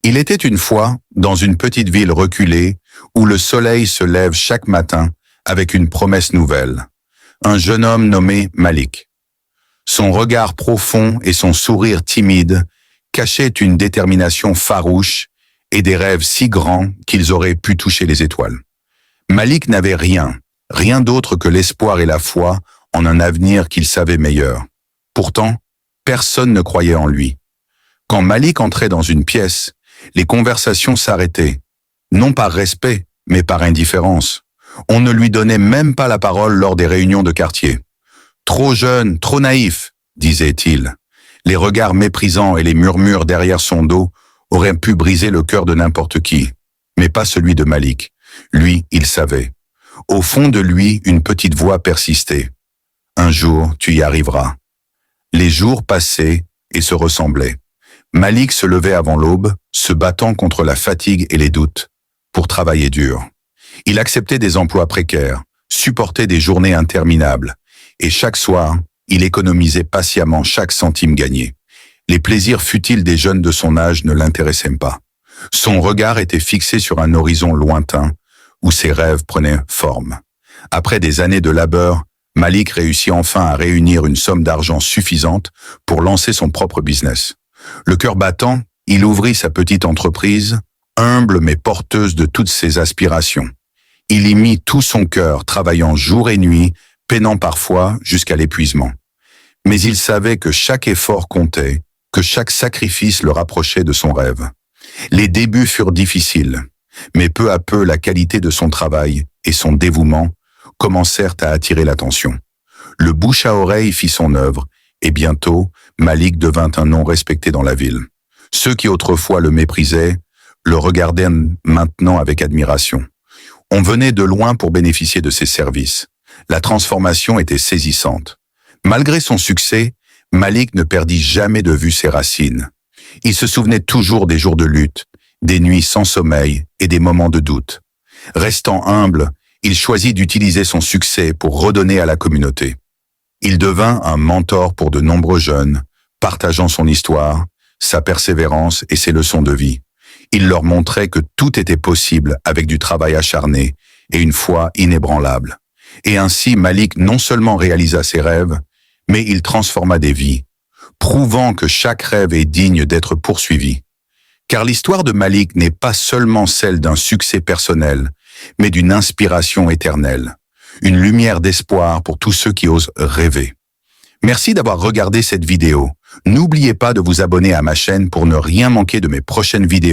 Il était une fois dans une petite ville reculée où le soleil se lève chaque matin avec une promesse nouvelle. Un jeune homme nommé Malik. Son regard profond et son sourire timide cachaient une détermination farouche et des rêves si grands qu'ils auraient pu toucher les étoiles. Malik n'avait rien d'autre que l'espoir et la foi en un avenir qu'il savait meilleur. Pourtant, personne ne croyait en lui. Quand Malik entrait dans une pièce, les conversations s'arrêtaient, non par respect, mais par indifférence. On ne lui donnait même pas la parole lors des réunions de quartier. Trop jeune, trop naïf, disait-il. Les regards méprisants et les murmures derrière son dos auraient pu briser le cœur de n'importe qui, mais pas celui de Malik. Lui, il savait. Au fond de lui, une petite voix persistait. Un jour, tu y arriveras. Les jours passaient et se ressemblaient. Malik se levait avant l'aube, se battant contre la fatigue et les doutes, pour travailler dur. Il acceptait des emplois précaires, supportait des journées interminables, et chaque soir, il économisait patiemment chaque centime gagné. Les plaisirs futiles des jeunes de son âge ne l'intéressaient pas. Son regard était fixé sur un horizon lointain, où ses rêves prenaient forme. Après des années de labeur, Malik réussit enfin à réunir une somme d'argent suffisante pour lancer son propre business. Le cœur battant, il ouvrit sa petite entreprise, humble mais porteuse de toutes ses aspirations. Il y mit tout son cœur, travaillant jour et nuit, peinant parfois jusqu'à l'épuisement. Mais il savait que chaque effort comptait, que chaque sacrifice le rapprochait de son rêve. Les débuts furent difficiles, mais peu à peu la qualité de son travail et son dévouement commencèrent à attirer l'attention. Le bouche à oreille fit son œuvre, et bientôt, Malik devint un nom respecté dans la ville. Ceux qui autrefois le méprisaient, le regardaient maintenant avec admiration. On venait de loin pour bénéficier de ses services. La transformation était saisissante. Malgré son succès, Malik ne perdit jamais de vue ses racines. Il se souvenait toujours des jours de lutte, des nuits sans sommeil et des moments de doute. Restant humble, il choisit d'utiliser son succès pour redonner à la communauté. Il devint un mentor pour de nombreux jeunes, partageant son histoire, sa persévérance et ses leçons de vie. Il leur montrait que tout était possible avec du travail acharné et une foi inébranlable. Et ainsi, Malik non seulement réalisa ses rêves, mais il transforma des vies, prouvant que chaque rêve est digne d'être poursuivi. Car l'histoire de Malik n'est pas seulement celle d'un succès personnel, mais d'une inspiration éternelle, une lumière d'espoir pour tous ceux qui osent rêver. Merci d'avoir regardé cette vidéo. N'oubliez pas de vous abonner à ma chaîne pour ne rien manquer de mes prochaines vidéos.